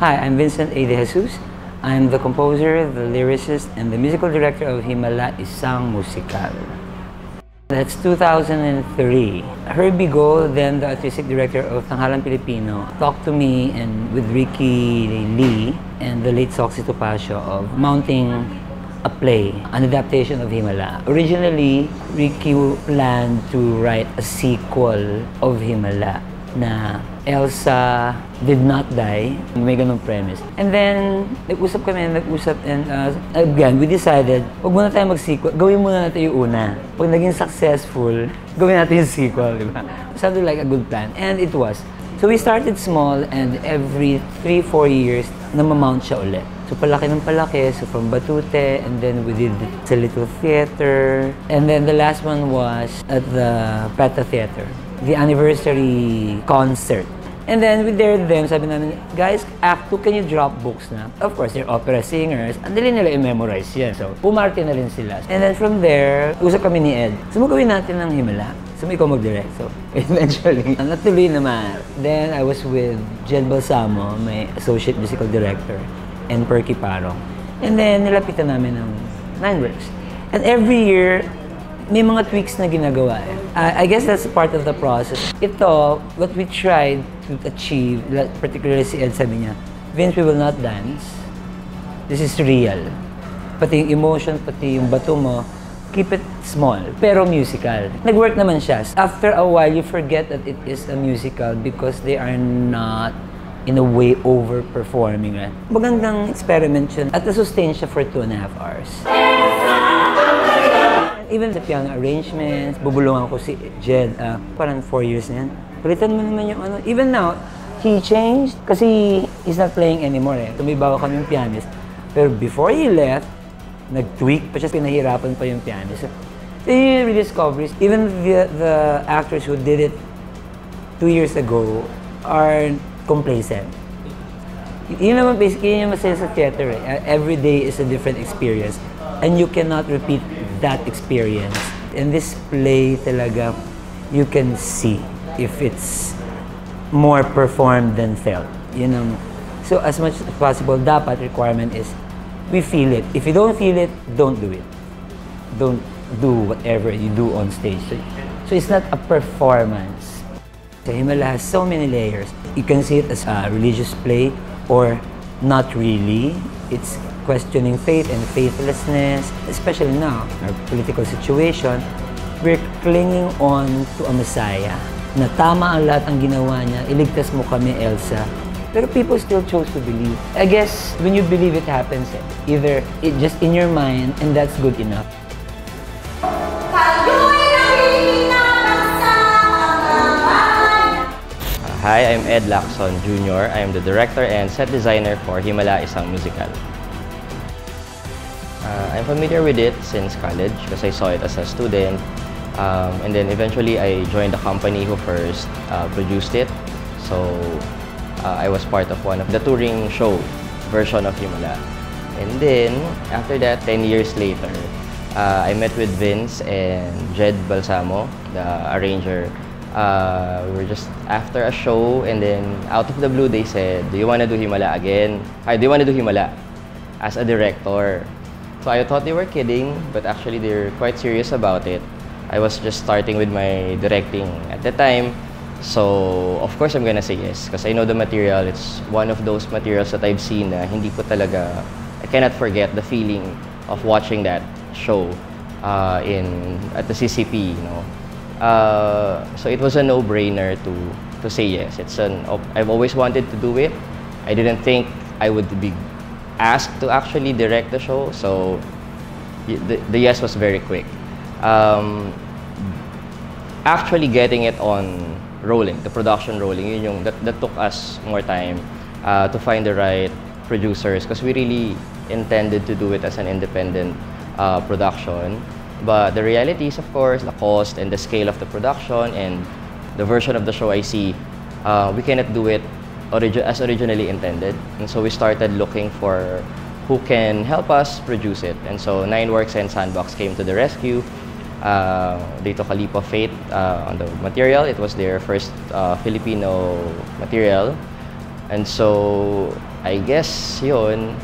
Hi, I'm Vincent A. DeJesus. I'm the composer, the lyricist, and the musical director of Himala, Isang Musikal. That's 2003. Herbie Go, then the artistic director of Tanghalang Filipino, talked to me and with Ricky Lee and the late Soxy Topacio of mounting a play, an adaptation of Himala. Originally, Ricky planned to write a sequel of Himala na Elsa did not die. May ganung premise. And then, nag-usap kami, and again, we decided, huwag muna tayo mag-sequel, gawin muna natin yung una. Pag naging successful, gawin natin yung sequel, di ba? Sounded like a good plan, and it was. So we started small, and every 3-4 years, namamount siya ulit. So palaki ng palaki, so from Batute, and then we did the little theater, and then the last one was at the Peta Theater, the anniversary concert. And then we dared them, sabi namin, guys, Act 2, can you drop books na? Of course, they're opera singers, ang dali nila i-memorize yan. So, pumarte na rin sila. And then from there, usap kami ni Ed. So, magawin natin ng Himala. So, ikaw mag-direct. So, eventually, natuloy naman. Then, I was with Jen Balsamo, my associate musical director, and Perky Parong. And then, nilapitan namin ng 9works. And every year, may mga tweaks na ginagawa eh. I guess that's part of the process. Ito, what we tried to achieve, particularly si Ed sabi niya, Vince, we will not dance. This is real. Pati yung emotion, pati yung bato mo, keep it small, pero musical. Nag-work naman siya. After a while, you forget that it is a musical because they are not in a way over-performing. Right? Magandang experiment siya at na-sustain siya for 2.5 hours. Even the piano arrangements, bubulungan ko si Jed, parang 4 years na yan. Palitan mo naman yung ano. Even now, he changed kasi he's not playing anymore eh. Tumibago kami yung pianist. Pero before he left, nag-tweak pa siya, pinahirapan pa yung pianist. So you rediscover, even the actors who did it 2 years ago are complacent. Yun naman basically, yun yung masaya sa theater eh. Every day is a different experience. And you cannot repeat that experience. In this play talaga, you can see if it's more performed than felt. You know? So as much as possible, dapat requirement is, we feel it. If you don't feel it, don't do it. Don't do whatever you do on stage. So it's not a performance. So Himala has so many layers. You can see it as a religious play or not really. It's questioning faith and faithlessness, especially now, our political situation. We're clinging on to a Messiah na tama ang lahat ng ginawa niya, iligtas mo kami, Elsa. Pero people still chose to believe. I guess when you believe, it happens. Either it just in your mind, and that's good enough. Hi, I'm Ed Lacson Jr. I am the director and set designer for Himala, Isang Musikal. I'm familiar with it since college because I saw it as a student And then eventually I joined the company who first produced it. So I was part of one of the touring show version of Himala. And then after that, 10 years later, I met with Vince and Jed Balsamo, the arranger. We were just after a show, and then out of the blue they said, "Do you want to do Himala again? Do you want to do Himala as a director?" So I thought they were kidding, but actually they're quite serious about it. I was just starting with my directing at the time, so of course I'm gonna say yes because I know the material. It's one of those materials that I've seen na hindi ko talaga, I cannot forget the feeling of watching that show at the CCP, you know. So it was a no-brainer to say yes. I've always wanted to do it. I didn't think I would be asked to actually direct the show, so the yes was very quick. Actually getting it on rolling, the production rolling, yun yung that took us more time to find the right producers because we really intended to do it as an independent production. But the reality is, of course, the cost and the scale of the production and the version of the show I see, we cannot do it as originally intended. And so we started looking for who can help us produce it. And so Nineworks and Sandbox came to the rescue. They took a leap of faith on the material. It was their first Filipino material. And so I guess yun.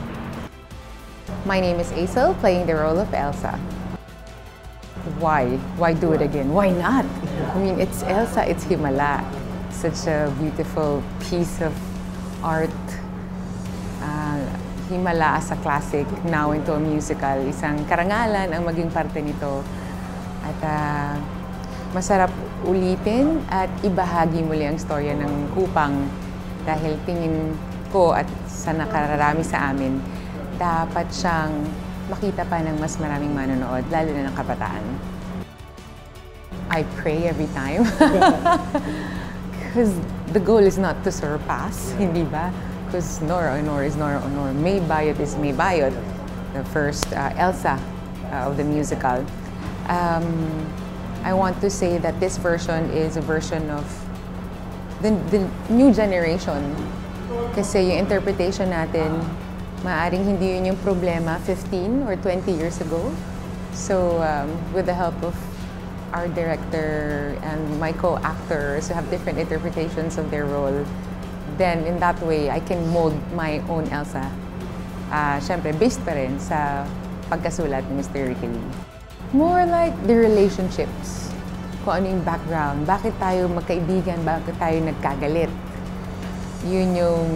My name is Aicelle, playing the role of Elsa. Why? Why do it again? Why not? I mean, it's Elsa, it's Himala. Such a beautiful piece of art. Himala as a classic, now into a musical. Isang karangalan ang maging parte nito. At masarap ulitin at ibahagi muli ang storya ng Kupang dahil tingin ko at sa nakararami sa amin, dapat siyang makita pa ng mas maraming manonood, lalo na ng kabataan. I pray every time. Because the goal is not to surpass, hindi ba? Because Nora Honor is Nora Honor. May Bayot is May Bayot. The first Elsa of the musical. I want to say that this version is a version of the new generation. Kasi yung interpretation natin, maaring hindi yun yung problema 15 or 20 years ago. So with the help of our director and my co-actors who have different interpretations of their role, then in that way, I can mold my own Elsa. Siyempre, based pa rin sa pagkasulat ni Mr. Ricky. More like the relationships. Kung ano yung background, bakit tayo magkaibigan, bakit tayo nagkagalit. Yun yung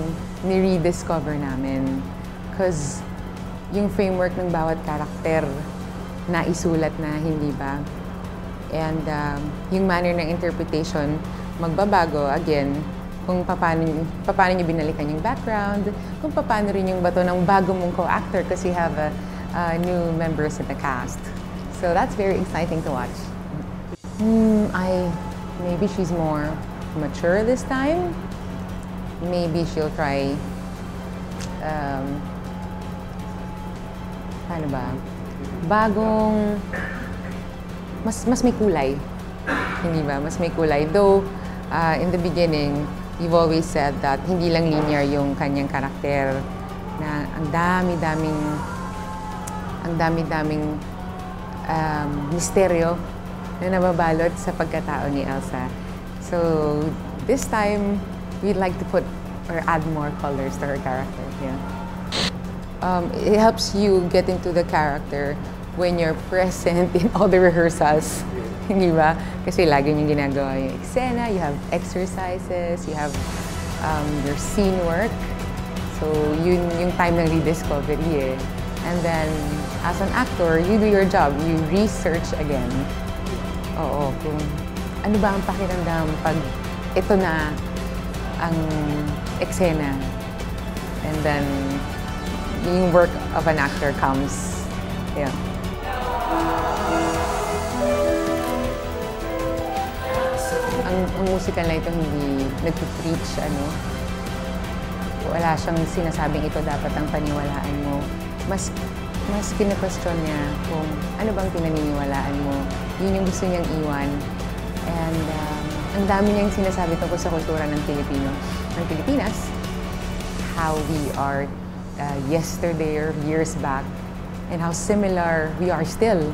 ni-rediscover namin. Because yung framework ng bawat karakter na isulat na, hindi ba? And yung manner ng interpretation, magbabago, again, kung paano nyo binalikan yung background, kung paano rin yung bato ng bago mong co-actor kasi you have new members in the cast. So that's very exciting to watch. Maybe she's more mature this time. Maybe she'll try, paano ba? Bagong, mas may kulay. Hindi ba? Mas may kulay. Though, in the beginning, you've always said that hindi lang linear yung kanyang karakter, na ang dami-daming misteryo na nababalot sa pagkatao ni Elsa. So, this time, we'd like to put or add more colors to her character. Yeah. It helps you get into the character when you're present in all the rehearsals. Hindi ba? Kasi lagi niyong ginagawa yung eksena, you have exercises, you have your scene work. So, yun yung time ng rediscovery eh. And then, as an actor, you do your job. You research again. Oo, kung ano ba ang pakiramdam pag ito na ang eksena. And then, yung work of an actor comes. Yeah. Ang musical na ito hindi nag-preach, wala siyang sinasabing ito dapat ang paniwalaan mo. Mas mas kine-question niya kung ano bang pinaniniwalaan mo. Yun yung gusto niyang iwan. And ang dami niyang sinasabi tungkol sa kultura ng Pilipinas. How we are yesterday or years back. And how similar we are still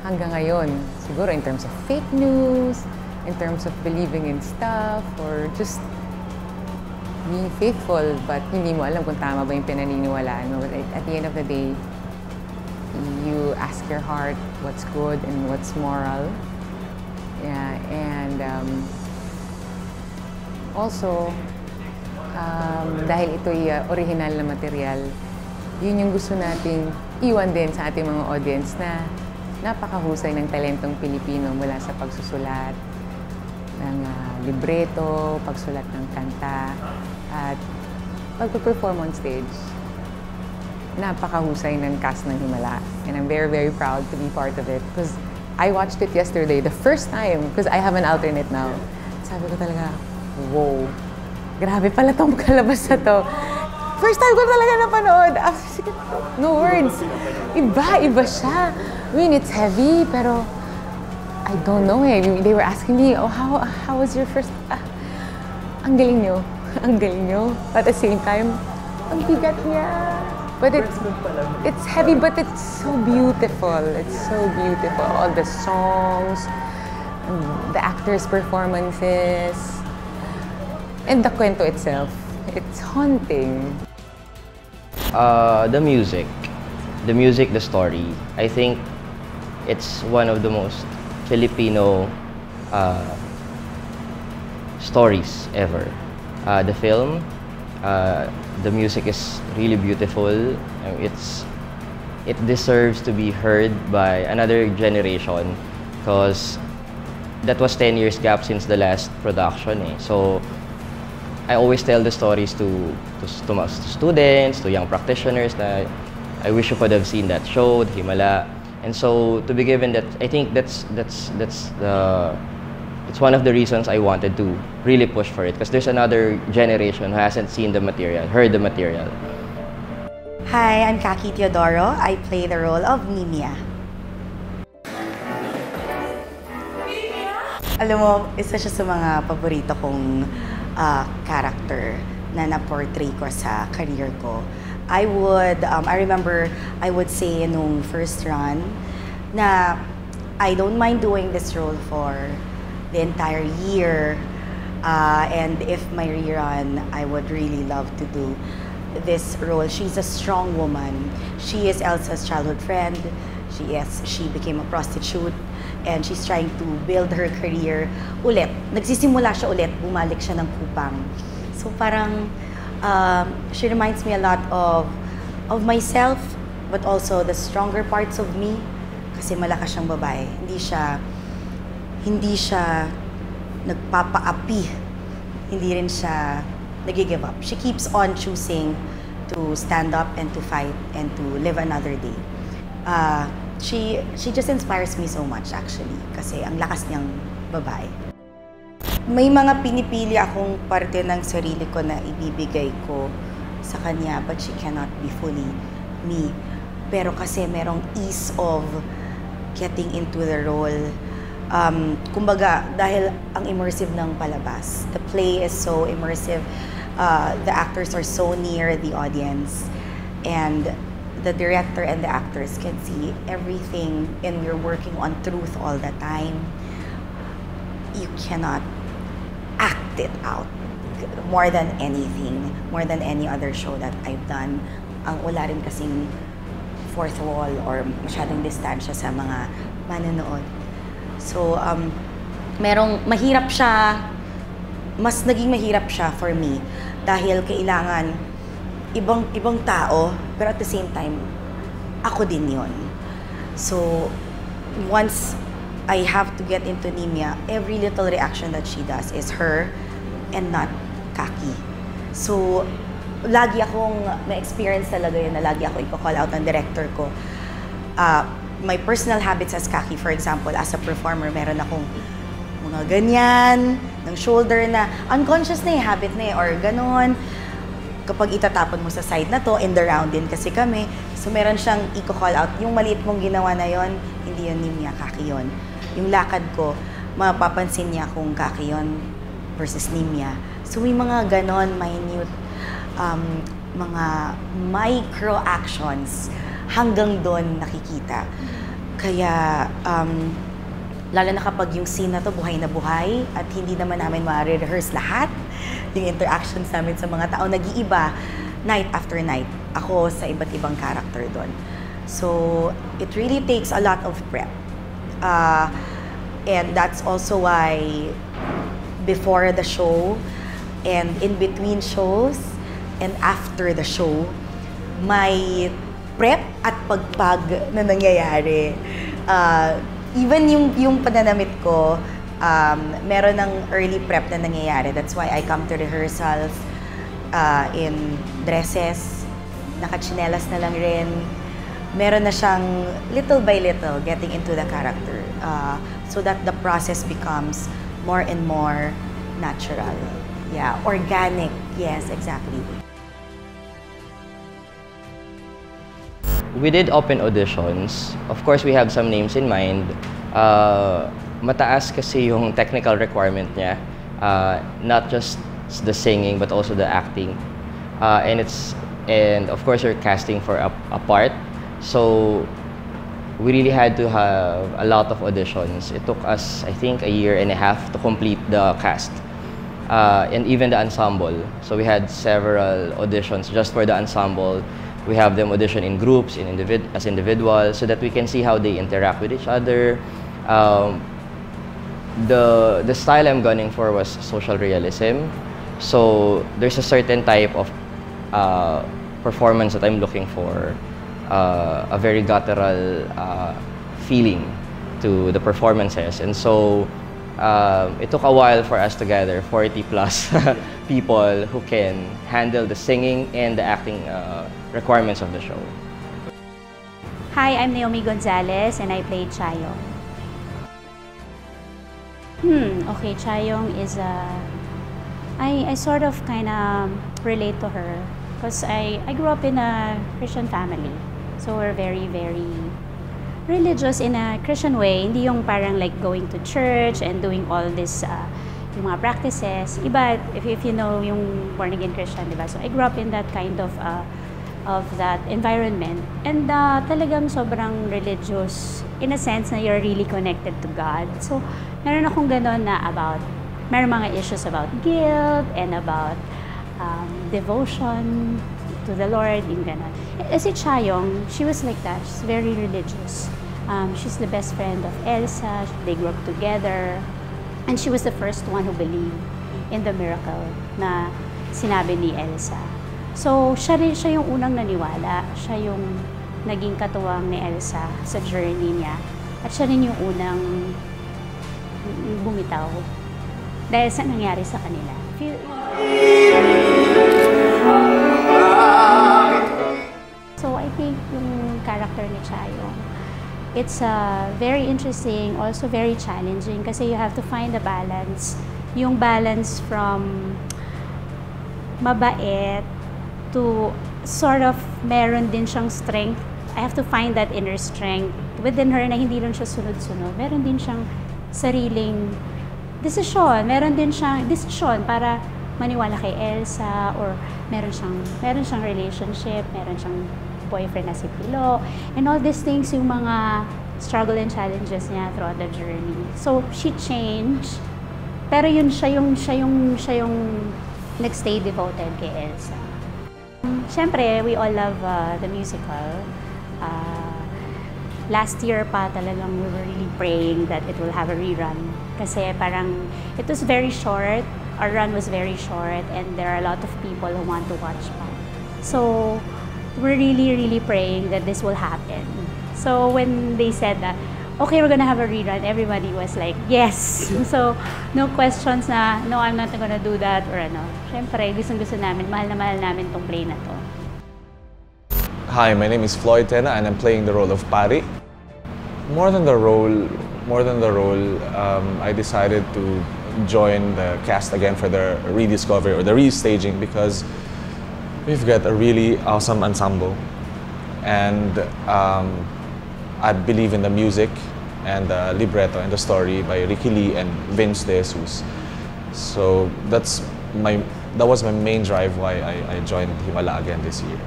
hanggang ngayon. Siguro in terms of fake news, in terms of believing in stuff, or just being faithful, but hindi mo alam kung tama ba yung pinaniniwalaan mo. But at the end of the day, you ask your heart what's good and what's moral. Yeah, and also, dahil ito'y original na material, yun yung gusto nating iwan din sa ating mga audience na napakahusay ng talentong Pilipino mula sa pagsusulat ng libreto, pagsulat ng kanta, at pag-perform on stage. Napakahusay ng cast ng Himala. And I'm very, very proud to be part of it. Because I watched it yesterday, the first time, because I have an alternate now. Sabi ko talaga, wow, grabe pala itong kalabas na to. First time ko talaga napanood. No words. Iba siya. I mean, it's heavy, pero I don't know eh. They were asking me, oh, how was your first... Ang galing nyo. Ang galing nyo. At the same time, ang bigat niya. But it's heavy, but it's so beautiful. It's so beautiful. All the songs, the actors' performances, and the kwento itself. It's haunting. The music, the story. I think it's one of the most Filipino stories ever. The film, the music is really beautiful. It deserves to be heard by another generation because that was 10 years gap since the last production. So I always tell the stories to students, to young practitioners that I wish you could have seen that show, Himala. And so to be given that, I think it's one of the reasons I wanted to really push for it because there's another generation who hasn't seen the material, heard the material. Hi, I'm Kakki Teodoro. I play the role of Nimia. Alam mo, isa siya sa mga paborito kong character na na-portray ko sa career ko. I remember I would say nung first run na I don't mind doing this role for the entire year. And if my rerun, I would really love to do this role. She's a strong woman. She is Elsa's childhood friend. She became a prostitute and she's trying to build her career ulit. Nagsisimula siya ulit, bumalik siya ng kupang. So parang she reminds me a lot of myself, but also the stronger parts of me. Kasi malakas siyang babae. Hindi siya nagpapaapi. Hindi rin siya nag-give up. She keeps on choosing to stand up and to fight and to live another day. She just inspires me so much actually kasi ang lakas niyang babae. May mga pinipili akong parte ng sarili ko na ibibigay ko sa kanya but she cannot be fully me. Pero kasi merong ease of getting into the role. Kumbaga, dahil ang immersive ng palabas. The play is so immersive. The actors are so near the audience. And the director and the actors can see everything and we're working on truth all the time. You cannot act it out more than anything, more than any other show that I've done. Ang wala rin kasing fourth wall or masyadong distansya sa mga manonood. So, mahirap siya, mas naging mahirap siya for me dahil kailangan ibang tao, pero at the same time, ako din yun. So, once I have to get into Nimia, every little reaction that she does is her and not Kakki. So, lagi akong na-experience talaga yun na lagi ako i-call out ng director ko. My personal habits as Kakki, for example, as a performer, meron akong mga ganyan, ng shoulder na unconscious na yung habit na or ganon. kapag itatapon mo sa side na to, in the round din kasi kami. So meron siyang i-call out. Yung maliit mong ginawa na yon, hindi yun Nimia, Kakki yun. Yung lakad ko, mapapansin niya kung Kakki yun versus Nimia. So may mga ganon, minute, mga micro actions hanggang doon nakikita. Kaya, lalo na kapag yung scene na to buhay na buhay at hindi naman namin ma-rehearse lahat, yung interactions namin sa mga tao nag-iiba night after night. Ako sa iba't ibang character doon. So, it really takes a lot of prep. And that's also why before the show and in between shows and after the show, may prep at pagpag na nangyayari. Even yung pananamit ko, meron ng early prep na nangyayari. That's why I come to rehearsals in dresses, nakachinelas na lang rin. Meron na siyang little by little getting into the character so that the process becomes more and more natural. Yeah, organic. Yes, exactly. We did open auditions. Of course, we have some names in mind. Mataas kasi yung technical requirement niya. Not just the singing, but also the acting. And of course, you're casting for a part. So, we really had to have a lot of auditions. It took us, I think, a year and a half to complete the cast. And even the ensemble. So we had several auditions just for the ensemble. We have them audition in groups, as individuals, so that we can see how they interact with each other. The style I'm gunning for was social realism. So there's a certain type of performance that I'm looking for, a very guttural feeling to the performances. And so it took a while for us to gather 40 plus people who can handle the singing and the acting requirements of the show. Hi, I'm Neomi Gonzales and I played Chayong. Okay, Chayong is I sort of kind of relate to her because I grew up in a Christian family. So we're very, very religious in a Christian way. Hindi yung parang like going to church and doing all this, yung mga practices. Iba, if you know yung born-again Christian, diba? So I grew up in that kind of that environment. And talagang sobrang religious in a sense na you're really connected to God. So meron akong ganon na meron mga issues about guilt and about devotion to the Lord, yung ganon. Si Chayong, she was like that. She's very religious. She's the best friend of Elsa. They grew up together. And she was the first one who believed in the miracle na sinabi ni Elsa. So, siya yung unang naniwala. Siya yung naging katuwang ni Elsa sa journey niya. At siya rin yung unang bumitaw dahil sa nangyari sa kanila. So, I think yung character ni Chayong, it's very interesting, also very challenging kasi you have to find the balance. Yung balance from mabait to sort of meron din siyang strength. I have to find that inner strength within her na hindi lang siya sunod-sunod. Meron din siyang sariling desisyon. Meron din siyang desisyon para maniwala kay Elsa or meron siyang relationship, meron siyang boyfriend na si Pilo. And all these things, yung mga struggle and challenges niya throughout the journey. So, she changed. Pero yun, siya yung nag-stay devoted kay Elsa. Siyempre, we all love the musical. Last year pa talagang we were really praying that it will have a rerun. Kasi parang, it was very short. Our run was very short and there are a lot of people who want to watch pa. So, we're really, really praying that this will happen. So, when they said that, okay, we're gonna have a rerun, everybody was like, yes! So, no questions na, no, I'm not gonna do that, or ano. Siyempre, gustong-gusto namin, mahal na mahal namin tong play na to. Hi, my name is Floyd Tena and I'm playing the role of Pari. More than the role, I decided to join the cast again for the rediscovery or the restaging because We've got a really awesome ensemble, and I believe in the music and the libretto and the story by Ricky Lee and Vince DeJesus. So that was my main drive why I joined Himala again this year.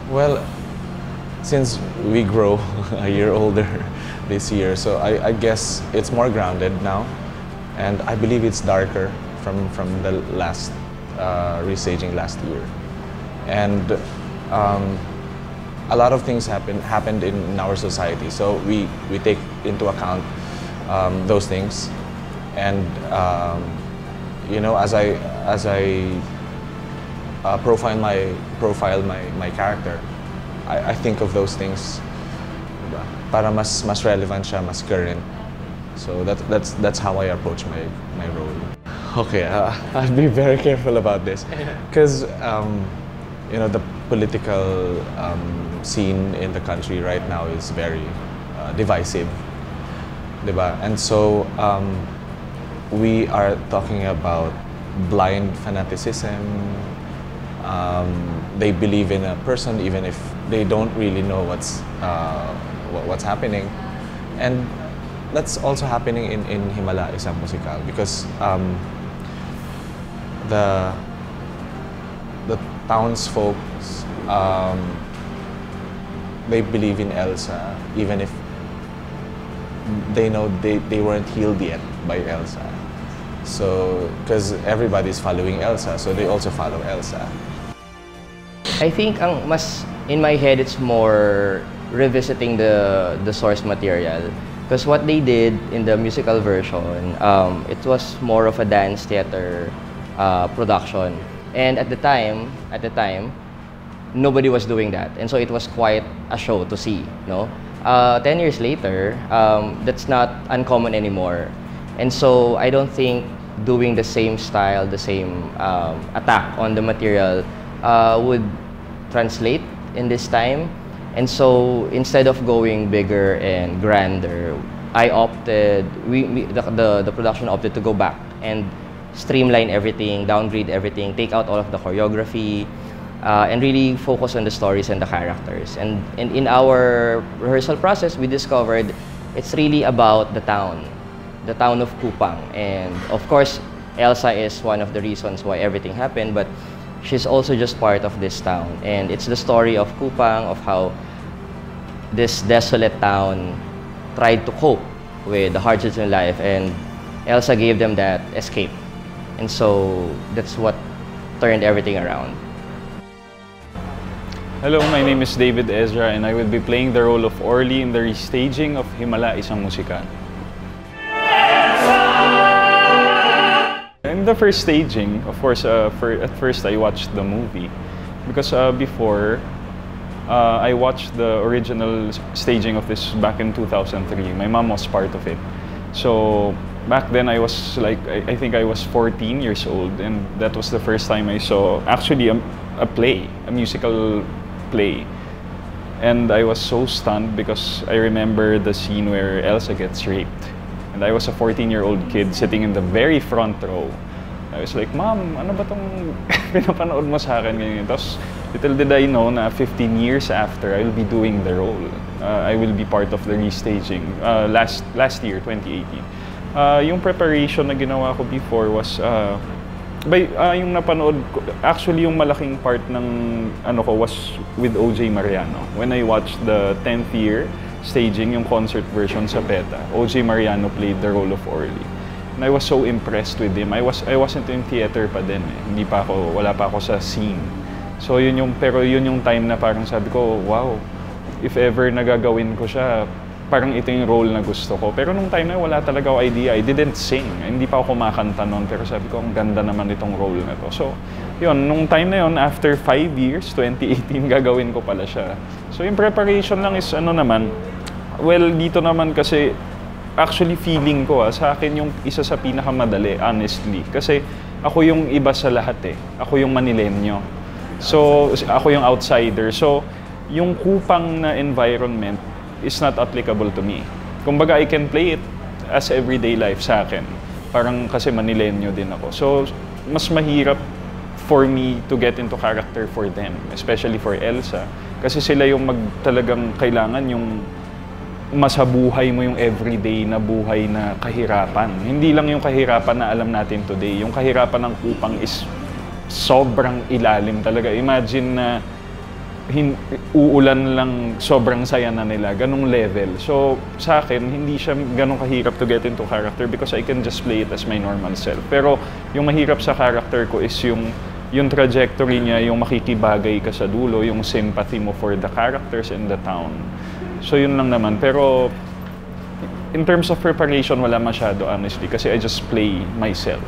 Well, since we grow a year older this year, so I guess it's more grounded now, and I believe it's darker from the last restaging last year, and a lot of things happened in our society, so we take into account those things, and you know, as I profile my character, I think of those things para mas relevant siya, mas current. So that's how I approach my role. Okay, I'll be very careful about this, because you know, the political scene in the country right now is very divisive, diba? And so we are talking about blind fanaticism. They believe in a person even if they don't really know what's happening, and that's also happening in Himala, Isang Musikal, because the townsfolk, they believe in Elsa even if they know they weren't healed yet by Elsa. So, because everybody's following Elsa, so they also follow Elsa. I think in my head, it's more revisiting the source material. Because what they did in the musical version, it was more of a dance theater production. And at the time, nobody was doing that. And so it was quite a show to see, no? 10 years later, that's not uncommon anymore. And so I don't think doing the same style, the same attack on the material would translate in this time. And so instead of going bigger and grander, I opted, the production opted to go back and streamline everything, downgrade everything, take out all of the choreography, and really focus on the stories and the characters. And in our rehearsal process, we discovered it's really about the town of Kupang. And of course, Elsa is one of the reasons why everything happened, but she's also just part of this town. And it's the story of Kupang, of how this desolate town tried to cope with the hardships in life, and Elsa gave them that escape. And so that's what turned everything around. Hello, my name is David Ezra, and I will be playing the role of Orly in the restaging of Himala, Isang Musikal. In the first staging, of course, at first I watched the movie because before I watched the original staging of this back in 2003. My mom was part of it. So back then I was like, I think I was 14 years old, and that was the first time I saw actually a play, a musical play. And I was so stunned because I remember the scene where Elsa gets raped. And I was a 14-year-old kid sitting in the very front row. I was like, Mom, ano ba tong pinapanood mo sa akin ngayon? Tapos, little did I know na 15 years after, I will be doing the role. I will be part of the restaging last year, 2018. Yung preparation na ginawa ko before was, yung napanood ko, actually yung malaking part ng ano ko was with OJ Mariano. When I watched the 10th year staging, yung concert version sa PETA, OJ Mariano played the role of Orly. And I was so impressed with him. I wasn't in theater pa din eh. Wala pa ako sa scene. So pero yun yung time na parang sabi ko, wow, if ever nagagawin ko siya, parang ito yung role na gusto ko. Pero nung time na wala talaga ako idea. I didn't sing. Hindi pa ako kumakanta noon. Pero sabi ko, ang ganda naman itong role na to. So, yun, nung time na yun, after 5 years, 2018, gagawin ko pala siya. So, yung preparation lang is ano naman, well, dito naman kasi, actually feeling ko sa akin yung isa sa pinakamadali, honestly. Kasi ako yung iba sa lahat eh. Ako yung Manilenyo. So, ako yung outsider. So, yung Kupang na environment is not applicable to me. Kumbaga, I can play it as everyday life sa akin. Parang kasi Manilenyo din ako. So, mas mahirap for me to get into character for them, especially for Elsa. Kasi sila yung talagang kailangan yung masabuhay mo yung everyday na buhay na kahirapan. Hindi lang yung kahirapan na alam natin today. Yung kahirapan ng kupang is sobrang ilalim talaga. Imagine na uulan lang, sobrang saya na nila. Ganong level. So, sa akin, hindi siya ganong kahirap to get into character because I can just play it as my normal self. Pero yung mahirap sa character ko is yung trajectory niya, yung makikibagay ka sa dulo, yung sympathy mo for the characters in the town. So yun lang naman. Pero in terms of preparation, wala masyado honestly kasi I just play myself.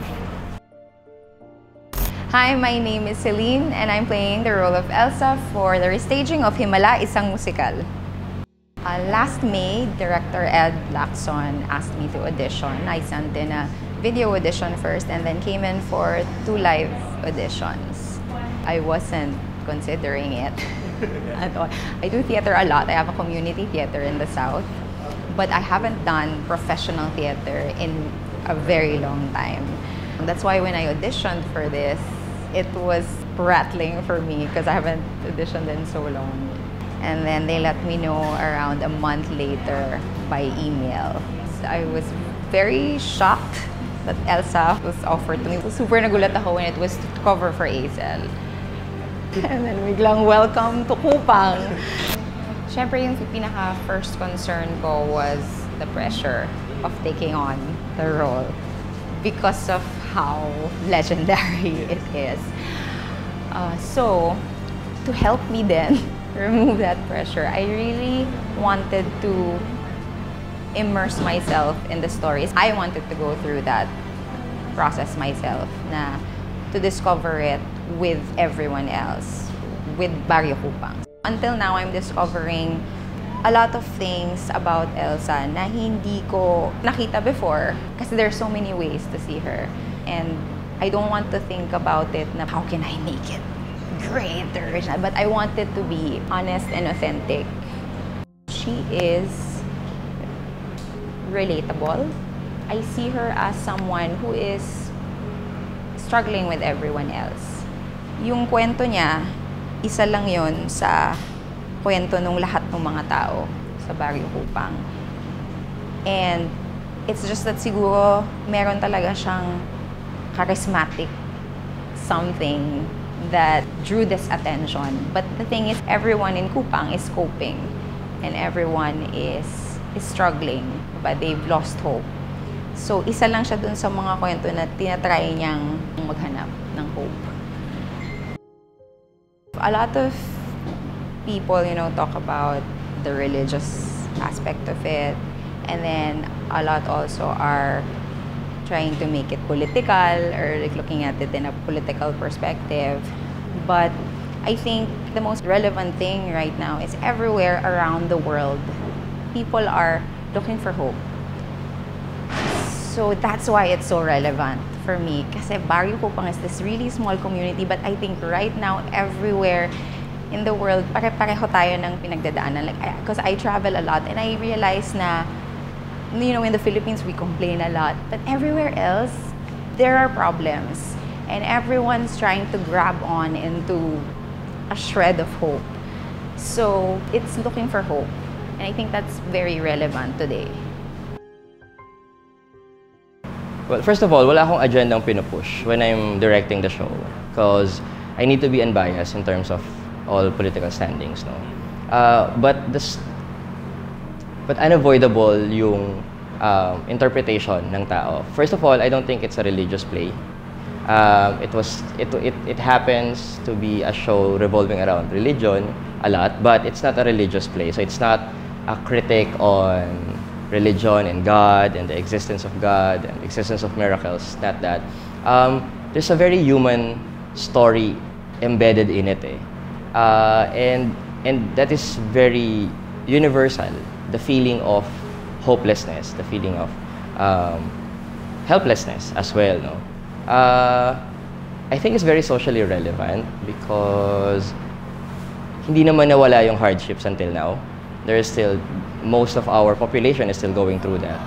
Hi, my name is Celine and I'm playing the role of Elsa for the restaging of Himala, Isang Musikal. Last May, director Ed Lacson asked me to audition. I sent in a video audition first and then came in for 2 live auditions. I wasn't considering it at all. I do theater a lot. I have a community theater in the South, but I haven't done professional theater in a very long time. That's why when I auditioned for this, it was rattling for me because I haven't auditioned in so long. And then they let me know around a month later by email. So I was very shocked that Elsa was offered to me. Super nagulat ako when it was to cover for Aicelle. And then biglang welcome to Kupang. Siyempre yung pinaka-first concern ko was the pressure of taking on the role because of how legendary it is. So, to help me then remove that pressure, I really wanted to immerse myself in the stories. I wanted to go through that process myself, na to discover it with everyone else, with Barrio Kupang. Until now, I'm discovering a lot of things about Elsa na hindi ko nakita before kasi there's so many ways to see her. And I don't want to think about it na how can I make it greater, but I want it to be honest and authentic. She is relatable. I see her as someone who is struggling with everyone else. Yung kwento niya, isa lang yon sa kwento ng lahat ng mga tao sa Barrio Kupang. And it's just that siguro meron talaga siyang charismatic something that drew this attention. But the thing is, everyone in Kupang is coping and everyone is struggling, but they've lost hope. So, isa lang siya dun sa mga kwento na tinatry niyang maghanap ng hope. A lot of people, talk about the religious aspect of it, and then a lot also are trying to make it political or like looking at it in a political perspective. But I think the most relevant thing right now is everywhere around the world, people are looking for hope. So that's why it's so relevant for me. Kasi Barrio Kupang is this really small community, but I think right now everywhere in the world, pare-pareho tayo ng pinagdadaanan. Because I travel a lot and I realize na in the Philippines, we complain a lot. But everywhere else, there are problems. And everyone's trying to grab on into a shred of hope. So, it's looking for hope. And I think that's very relevant today. Well, first of all, wala akong agendang pinupush when I'm directing the show. Because I need to be unbiased in terms of all political standings, no? But unavoidable yung interpretation ng tao. First of all, I don't think it's a religious play. It happens to be a show revolving around religion a lot, but it's not a religious play. So it's not a critic on religion and God and the existence of God and the existence of miracles. Not that. There's a very human story embedded in it, and that is very universal. The feeling of hopelessness, the feeling of helplessness as well, no? I think it's very socially relevant because hindi naman nawala yung hardships until now. There's still, most of our population is still going through that.